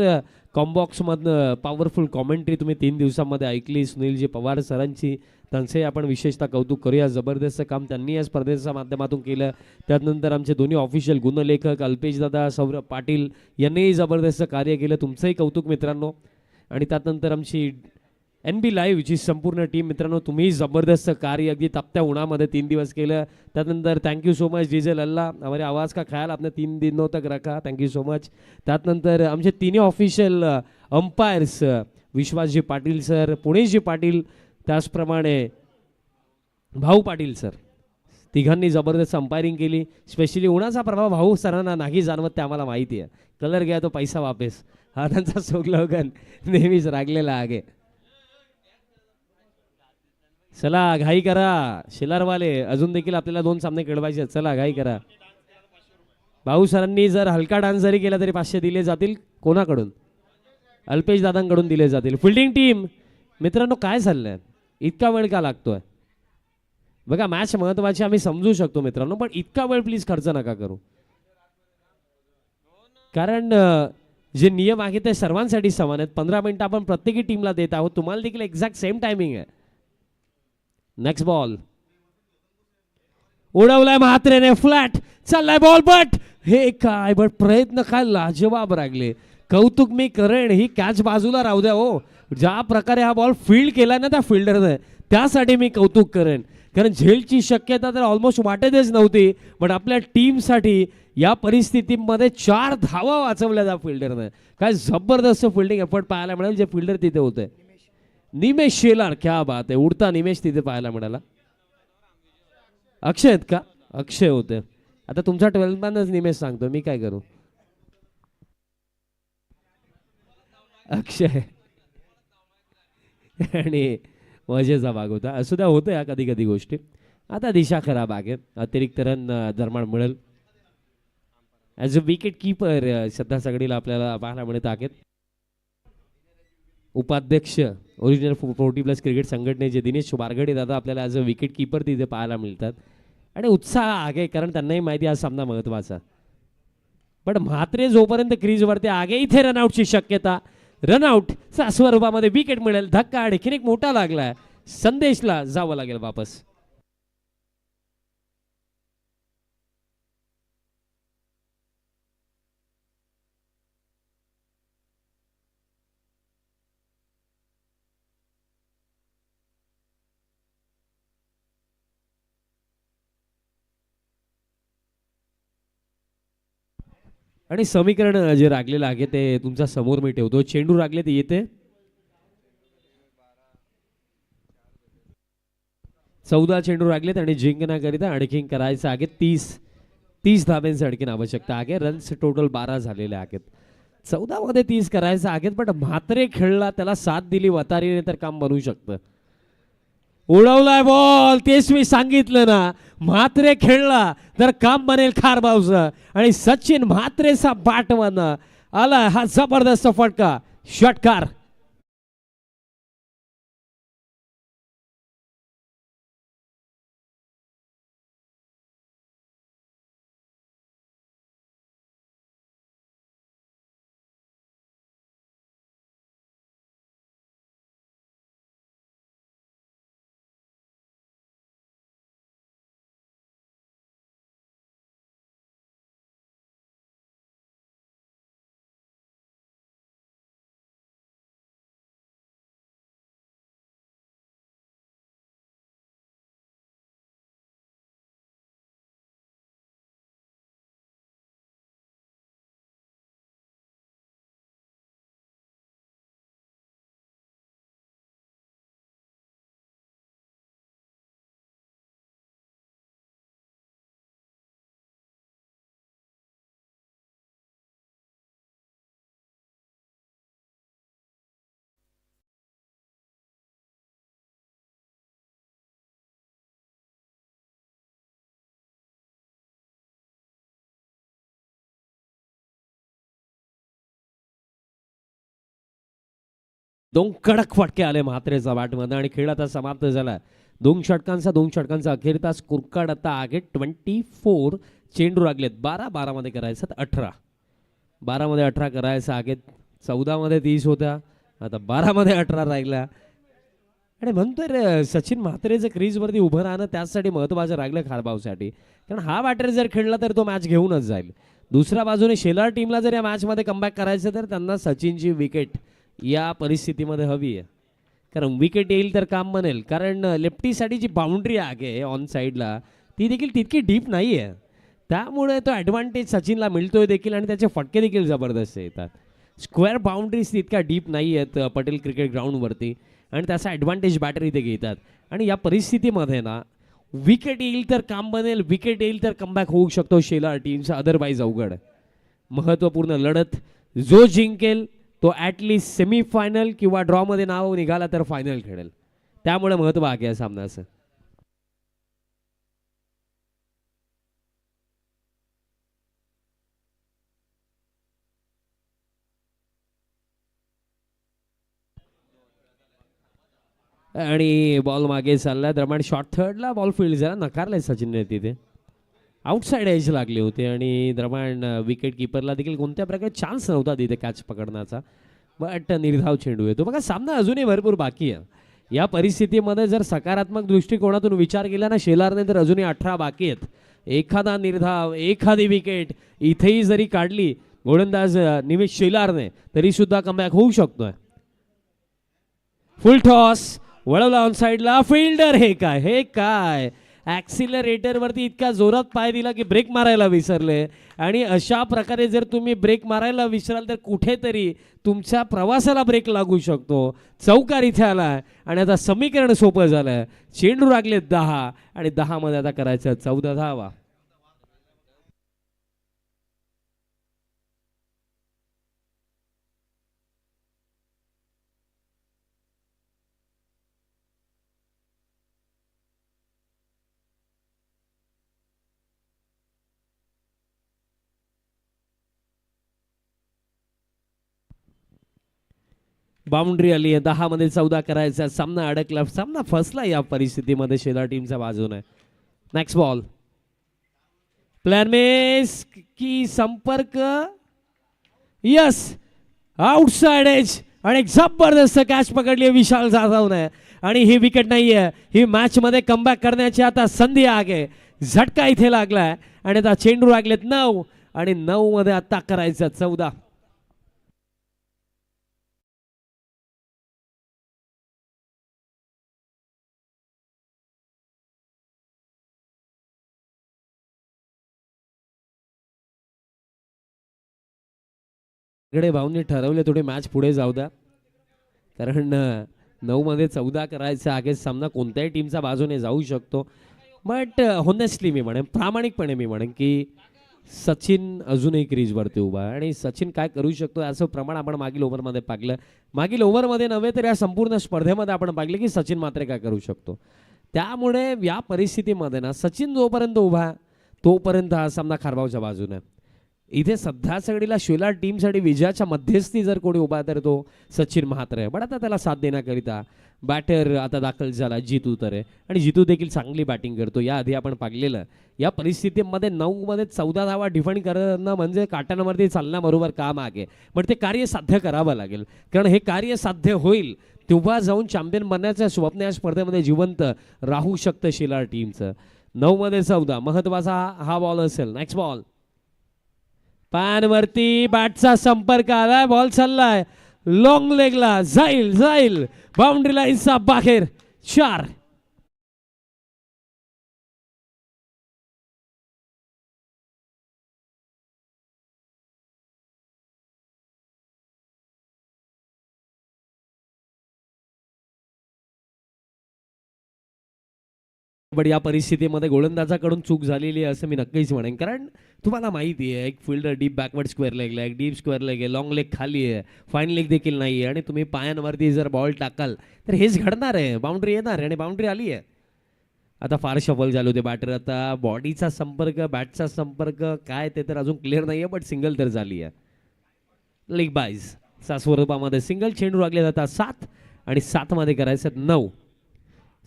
कॉम्बॉक्समधनं पॉवरफुल कॉमेंट्री तुम्ही 3 दिवसांमध्ये ऐकली सुनीलजी पवार सरांची, त्यांचे आपण विशेषतः कौतुक करूया. जबरदस्त काम त्यांनी या स्पर्धेच्या माध्यमातून केलं. त्यानंतर आमचे दोन्ही ऑफिशियल गुणलेखक अल्पेशदादा, सौरभ पाटील यांनीही जबरदस्त कार्य केलं, तुमचंही कौतुक मित्रांनो. आणि त्यानंतर आमची NB लाईव्हची संपूर्ण टीम मित्रांनो, तुम्ही जबरदस्त कार्य अगदी तपत्या उन्हामध्ये 3 दिवस केलं. त्यानंतर थँक्यू सो मच डीजे अल्ला, हमारे आवाज़ का ख्याल आपने 3 दिनों तक रखा, थँक्यू सो मच. त्यानंतर आमचे तिन्ही ऑफिशियल अंपायर्स, विश्वासजी पाटील सर, पुणेशजी पाटील, त्याचप्रमाणे भाऊ पाटील सर, तिघांनी जबरदस्त अंपायरिंग केली. स्पेशली उन्हाचा प्रभाव भाऊ सरांना नाही जाणवत ते आम्हाला माहिती आहे. कलर गया तो पैसा वापस, हा त्यांचा स्लोगन नेहमीच रागलेला आहे. चला घाई करा शिलारवाले, अजून देखील आपल्याला 2 सामने खेळवायचे. चला घाई करा. भाऊ सरांनी जर हलका डान्स जरी केला तरी 500 दिले जातील. कोणाकडून? अल्पेश दादांकडून दिले जातील. फिल्डिंग टीम मित्रांनो काय चाललंय, इतका वेळ का लागतोय? बघा मॅच महत्वाची आम्ही समजू शकतो मित्रांनो, पण इतका वेळ प्लीज खर्च नका करू. कारण जे नियम आहे ते सर्वांसाठी समान आहेत. 15 मिनिटं आपण प्रत्येकी टीमला देत आहोत. तुम्हाला देखील एक्झॅक्ट सेम टायमिंग आहे. नेक्स्ट बॉल उडवलाय म्हात्रेने, फ्लॅट चाललाय बॉल, बट हे काय, बट प्रयत्न काय लाजवाब लागले. कौतुक मी करेन, ही कॅच बाजूला राहू द्या हो. ज्या प्रकारे हा बॉल फील्ड केला ना त्या फिल्डरने, त्यासाठी मी कौतुक करेन. कारण झेलची शक्यता तर ऑलमोस्ट वाटतच नव्हती, पण आपल्या टीमसाठी या परिस्थितीमध्ये 4 धावा वाचवल्या त्या फिल्डरने. काय जबरदस्त फिल्डिंग एफर्ट पाहायला मिळाल जे फिल्डर तिथे होते. निमेश शेलार, क्या बात आहे, उडता निमेश तिथे पाहायला मिळाला. अक्षय आहेत का? अक्षय होते. आता तुमचा 12 मॅनच निमेश सांगतो, मी काय करू. अक्षय आणि मजेचा भाग होता. असू द्या, होतं या कधी कधी गोष्टी. आता दिशा खराब आहे, अतिरिक्त रन दरम्यान मिळेल. ॲज अ विकेट कीपर सध्या सगळीला आपल्याला पाहायला मिळत आहेत. उपाध्यक्ष ओरिजिनल 40+ क्रिकेट संघटनेचे दिनेश बारगडे दादा आपल्याला ॲज अ विकेट कीपर तिथे पाहायला मिळतात. आणि उत्साह आहे कारण त्यांनाही माहिती हा सामना महत्वाचा. पण म्हात्रे जोपर्यंत क्रीजवरती आगे, इथे रनआउटची शक्यता. रनआउट स्वरूपामध्ये विकेट मिळेल. धक्का आणखीन एक मोठा लागलाय. संदेशला जावं लागेल वापस. आणि समीकरण जे रागलेलं आहे ते तुमच्या समोर मी ठेवतो. चेंडू रागले ते येते 14 चेंडू रागलेत आणि जिंकण्याकरिता आणखीन करायचं आहे 30 धाब्यांची आणखीन आवश्यकता आहे. रन्स टोटल 12 झालेले आहेत. 14 मध्ये 30 करायचं आहेत. पण म्हात्रे खेळला, त्याला साथ दिली वतारीने तर काम बनवू शकतं. उडवलाय बॉल, तेच मी सांगितलं ना, म्हात्रे खेळला तर काम बनेल खारबावचं. आणि सचिन म्हात्रेचा बॅटमन आला हा जबरदस्त फटका, षटकार. दोन कडक फटके आले म्हात्रेचा बॅटमध्ये आणि खेळ आता समाप्त झाला. 2 षटकांचा अखेर तास कुरकाड आता आहे. 24 चेंडू लागलेत. 12 मध्ये करायचं 18, 12 मध्ये 18 करायचं आहे. 14 मध्ये 30 होत्या, आता 12 मध्ये 18 राहिला. आणि म्हणतोय रे सचिन म्हात्रेचं क्रीजवरती उभं राहणं त्यासाठी महत्त्वाचं राहिलं खारबावसाठी. कारण हा बॅटर जर खेळला तर तो मॅच घेऊनच जाईल. दुसऱ्या बाजूने शेलार टीमला जर या मॅचमध्ये कमबॅक करायचं तर त्यांना सचिनची विकेट या परिस्थितीमध्ये हवी आहे. कारण विकेट येईल तर काम बनेल. कारण लेफ्टीसाठी जी बाउंड्री आहे ऑन साईडला ती देखील तितकी डीप नाही आहे, त्यामुळे तो ॲडव्हान्टेज सचिनला मिळतोय देखील आणि त्याचे फटके देखील जबरदस्त येतात. स्क्वेअर बाउंड्रीज तितक्या डीप नाही आहेत पटेल क्रिकेट ग्राउंडवरती आणि त्याचा ॲडव्हान्टेज बॅटर इथे घेतात. आणि या परिस्थितीमध्ये ना विकेट येईल तर काम बनेल, विकेट येईल तर कमबॅक होऊ शकतो शेलार टीमचा, अदरवाईज अवघड. महत्त्वपूर्ण लढत, जो जिंकेल तो ॲटलिस्ट सेमीफायनल किंवा ड्रॉमध्ये नाव निघाला तर फायनल खेळेल, त्यामुळे महत्त्व आहे या सामन्याचं. आणि बॉल मागे चालला दरम्यान शॉट थर्डला बॉल फील्ड झाला, नकारलाय सचिनने तिथे. आउटसाइड एज लागले होते आणि दरम्यान विकेट किपरला देखील कोणत्या प्रकारे चान्स नव्हता तिथे कॅच पकडण्याचा, बट निर्धाव चेंडू येतो. बघा सामना अजूनही भरपूर बाकी आहे. या परिस्थितीमध्ये जर सकारात्मक दृष्टिकोनातून विचार केला ना शेलारने तर अजूनही 18 बाकी आहेत. एखादा निर्धाव, एखादी विकेट इथेही जरी काढली गोलंदाज निमेश शेलारने तरी सुद्धा कमबॅक होऊ शकतोय. फुल टॉस वळवला ऑन साइडला, फिल्डर हे काय ॲक्सिलरेटर वरती इतका जोरात पाय दिला की ब्रेक मारायला विसरले. आणि अशा प्रकारे जर तुम्ही ब्रेक मारायला विसराल तर कुठेतरी तुमच्या प्रवासाला ब्रेक लागू शकतो. चौकार इथे आलाय आणि आता समीकरण सोपं झालंय. चेंडू लागले 10 आणि 10 मध्ये आता करायचं 14 धावा. बाउंड्री आली आहे, 10 मध्ये 14 करायचा. सामना अडकला, सामना फसला या परिस्थितीमध्ये शेलार टीमच्या बाजूने. नेक्स्ट बॉल, प्लेयर मिस की संपर्क, यस आउटसाइड एज आणि एक जबरदस्त कॅच पकडली आहे विशाल जाधवने. आणि ही विकेट नाहीये, ही मॅच मध्ये कमबॅक करण्याची आता संधी आहे. झटका इथे लागलाय आणि आता चेंडू लागलेत 9 आणि 9 मध्ये आता करायचं 14. इकडे भाऊंनी ठरवले थोडी मॅच पुढे जाऊ द्या, कारण 9 मध्ये 14 करायचं आहे. सामना कोणत्याही टीमच्या बाजूने जाऊ शकतो. बट होनेस्टली मी म्हणेन, प्रामाणिकपणे मी म्हणेन की सचिन अजूनही क्रीजवरती उभा आहे आणि सचिन काय करू शकतो याचं प्रमाण आपण मागील ओव्हरमध्ये पाहिलं. मागील ओव्हरमध्ये नव्हे तर या संपूर्ण स्पर्धेमध्ये आपण पाहिलं की सचिन मात्र काय करू शकतो. त्यामुळे या परिस्थितीमध्ये ना सचिन जोपर्यंत उभा आहे तोपर्यंत हा सामना खारबावच्या बाजूने. इथे सध्या सगळीला शेलार टीमसाठी विजयाच्या मध्यस्थी जर कोणी उभा तर तो सचिन म्हात्रे आहे. पण आता त्याला साथ देण्याकरिता बॅटर आता दाखल झाला जितू तरे आणि जितू देखील चांगली बॅटिंग करतो. याआधी आपण पाहिलेलं या परिस्थितीमध्ये 9 मध्ये 14 धावा डिफेंड करणं म्हणजे काट्यांवरती चालण्याबरोबर काम आहे. पण ते कार्य साध्य करावं लागेल, कारण हे कार्य साध्य होईल तेव्हा जाऊन चॅम्पियन बनण्याचं स्वप्न या स्पर्धेमध्ये जिवंत राहू शकतं शेलार टीमचं. 9 मध्ये 14 महत्वाचा हा बॉल असेल. नेक्स्ट बॉल, पॅनवरती बॅटचा संपर्क आलाय, बॉल चाललाय लॉंग लेगला, जाईल जाईल बाउंड्री लाईनचा बाहेर. 4 बट या परिस्थितीमध्ये गोलंदाजाकडून चूक झालेली आहे असं मी नक्कीच म्हणेन, कारण तुम्हाला माहिती आहे एक फिल्डर डीप बॅकवर्ड स्क्वेअर लेगला, एक डीप स्क्वेअर लेग आहे, लॉंग लेग खाली आहे, फाईन लेग देखील नाही आहे आणि तुम्ही पायांवरती जर बॉल टाकाल तर हेच घडणार आहे, बाउंड्री येणार आहे आणि बाउंड्री आली आहे. आता फार शफल झाले होते बॅटर. आता बॉडीचा संपर्क, बॅटचा संपर्क काय ते तर अजून क्लिअर नाही आहे, बट सिंगल तर झाली आहे. लेग बाईज च्या स्वरूपामध्ये सिंगल. चेंडू लागले जातात 7 आणि 7 मध्ये करायचं 9.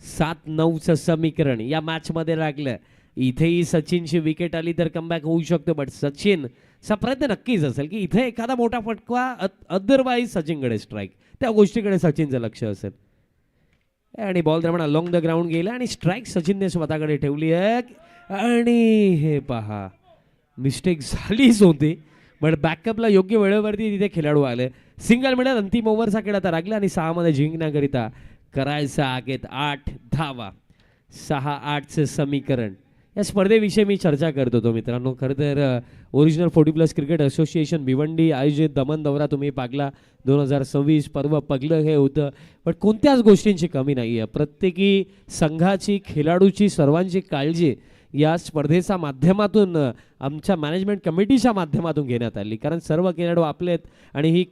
7-9चं समीकरण या मॅच मध्ये लागलं. इथेही सचिनची विकेट आली तर कमबॅक होऊ शकतो, बट सचिनचा प्रयत्न नक्कीच असेल की इथे एखादा मोठा फटका, अदरवाईज सचिनकडे स्ट्राईक, त्या गोष्टीकडे सचिनचं लक्ष असेल. आणि बॉल दरम्यान अलॉंग द ग्राउंड गेला आणि स्ट्राईक सचिनने स्वतःकडे ठेवली आहे. आणि हे पहा मिस्टेक झालीच होती, बट बॅकअपला योग्य वेळेवरती तिथे खेळाडू आले. सिंगल मिळेल. अंतिम ओव्हरचा खेळ आता लागला आणि 6 मध्ये जिंकण्याकरिता करायचं आहेत 8 धावा. 6-8चं समीकरण या स्पर्धेविषयी मी चर्चा करत होतो मित्रांनो. खरं तर ओरिजिनल 40+ क्रिकेट असोसिएशन भिवंडी आयोजित दमन दौरा तुम्ही पागला 2026 पर्व पगलं हे होतं. पण कोणत्याच गोष्टींची कमी नाही आहे. प्रत्येकी संघाची, खेळाडूची, सर्वांची काळजी या स्पर्धेच्या माध्यमातून आमच्या मॅनेजमेंट कमिटीच्या माध्यमातून घेण्यात आली. कारण सर्व खेळाडू आपलेत आणि ही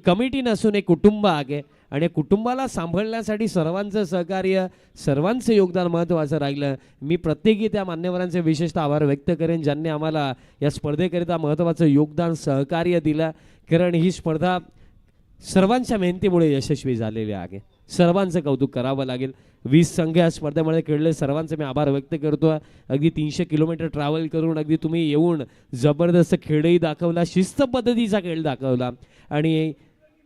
कमिटी नसून एक कुटुंब आहे आणि कुटुंबाला सांभाळण्यासाठी सर्वांचं सहकार्य, सर्वांचं योगदान महत्त्वाचं राहिलं. मी प्रत्येकी त्या मान्यवरांचे विशेषतः आभार व्यक्त करेन ज्यांनी आम्हाला या स्पर्धेकरिता महत्त्वाचं योगदान, सहकार्य दिलं. कारण ही स्पर्धा सर्वांच्या मेहनतीमुळे यशस्वी झालेली आहे. सर्वांचं कौतुक करावं लागेल. 20 संघ या स्पर्धेमध्ये खेळले, सर्वांचे मी आभार व्यक्त करतो. अगदी 300 किलोमीटर ट्रॅव्हल करून अगदी तुम्ही येऊन जबरदस्त खेळही दाखवला, शिस्त पद्धतीचा खेळ दाखवला आणि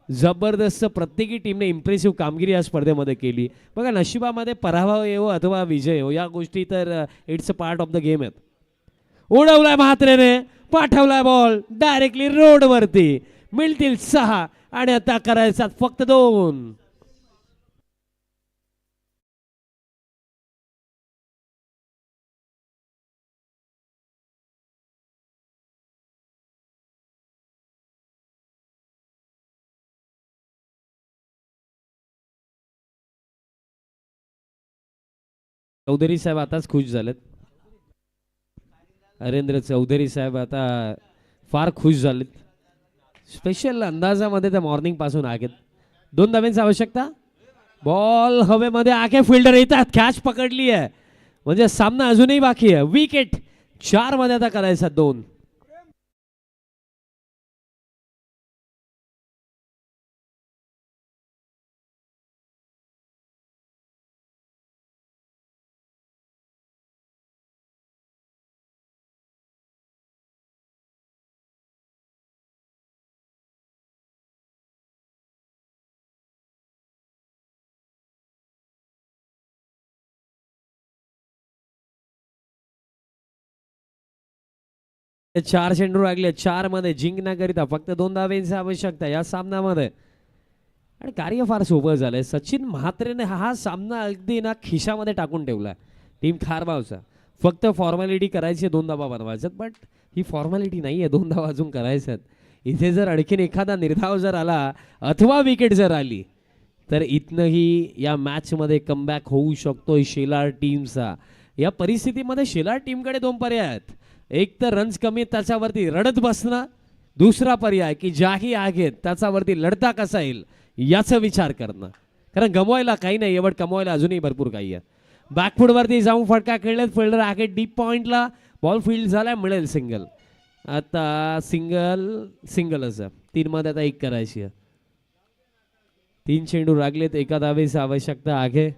जबरदस्त प्रत्येकी टीमने इम्प्रेसिव्ह कामगिरी या स्पर्धेमध्ये केली. बघा, नशिबामध्ये पराभव येवो अथवा विजय हो, या गोष्टी तर it's a part of the game आहेत. उडवलाय म्हात्रेने, पाठवलाय बॉल डायरेक्टली रोडवरती. मिळतील 6 आणि आता करायचा फक्त 2. चौधरी साहेब आताच खुश झालेत. हरेंद्र चौधरी साहेब आता फार खुश झालेत. स्पेशल अंदाजामध्ये त्या मॉर्निंग पासून आहेत. 2 धाब्यांची आवश्यकता. बॉल हवेमध्ये आखे, फिल्डर येतात, कॅच पकडली आहे. म्हणजे सामना अजूनही बाकी आहे. विकेट 4 मध्ये आता करायचा 2. चार चेंडू लागले, 4 मध्ये जिंकण्याकरिता फक्त 2 धाब्यांची आवश्यकता या सामन्यामध्ये. आणि कार्य फार सोपं झालंय. सचिन म्हात्रेने हा सामना अगदी ना खिशामध्ये टाकून ठेवला टीम खारबावचा. फक्त फॉर्मॅलिटी करायची, 2 धाबा बनवायच्यात. बट ही फॉर्मॅलिटी नाही आहे, 2 धाबा अजून करायच्यात. इथे जर आणखीन एखादा निर्धाव जर आला अथवा विकेट जर आली तर इथनंही या मॅचमध्ये कमबॅक होऊ शकतो शेलार टीमचा. या परिस्थितीमध्ये शेलार टीमकडे 2 पर्याय आहेत. एक तर रन्स कमी त्याच्यावरती रडत बसणं, दुसरा पर्याय की ज्याही आहेत त्याच्यावरती लढता कसा येईल याचा विचार करणं. कारण गमवायला काही नाही, एवढं कमवायला अजूनही भरपूर काही आहे. बॅकफूटवरती जाऊन फटका खेळलेत, फिल्डर आहे डीप पॉइंटला, बॉल फील्ड झालाय, मिळेल सिंगल. आता सिंगलच आहे. 3 मध्ये आता 1 करायची आहे. 3 चेंडू लागलेत, एका धावेची आवश्यकता आहे.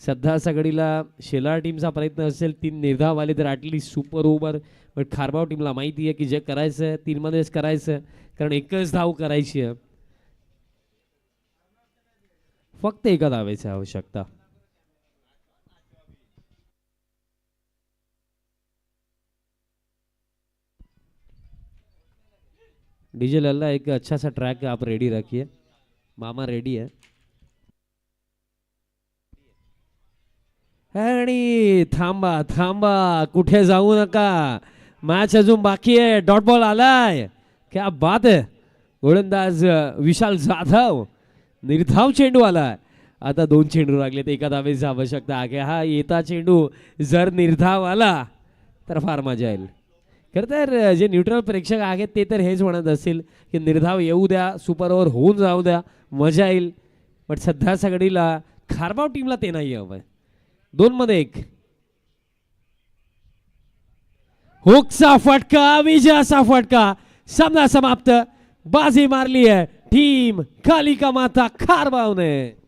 सध्याच्या घडीला शेलार टीमचा प्रयत्न असेल 3 निर्धाव आले तर ॲटलीस्ट सुपर ओव्हर. पण खारबाव टीमला माहिती आहे की जे करायचं आहे 3 मध्येच करायचं, कारण एकच धाव करायची आहे. फक्त एका धावेची आवश्यकता. डीजे लल्ला एक अच्छा सा ट्रैक आप रेडी रखिए. मामा रेडी है. आणि थांबा थांबा, कुठे जाऊ नका, मॅच अजून बाकी आहे. डॉट बॉल आलाय, क्या बात आहे. गोलंदाज विशाल जाधव, निर्धाव चेंडू आलाय. आता 2 चेंडू लागलेत, एका धावेची आवश्यकता आहे. हा येता चेंडू जर निर्धाव आला तर फार मजा येईल. खरं तर जे न्यूट्रल प्रेक्षक आहेत ते तर हेच म्हणत असतील की निर्धाव येऊ द्या, सुपर ओव्हर होऊन जाऊ द्या, मजा येईल. पण सध्याच्या घडीला खारबाव टीमला ते नाही हवंय. 2 मध्ये 1. हुकचा फटका, विजयाचा फटका, सामना समाप्त. बाजी मारली आहे टीम कालिका माता खारबावने.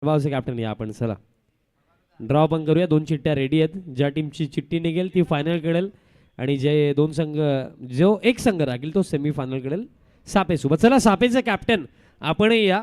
वावचे कॅप्टन या आपण चला ड्रॉ पण करूया. 2 चिठ्ठ्या रेडी आहेत. ज्या टीमची चिठ्ठी निघेल ती फायनल खेळेल आणि जे 2 संघ जो एक संघ राहील तो सेमीफायनल खेळेल सापेसोबत. चला सापेचे कॅप्टन आपणही या.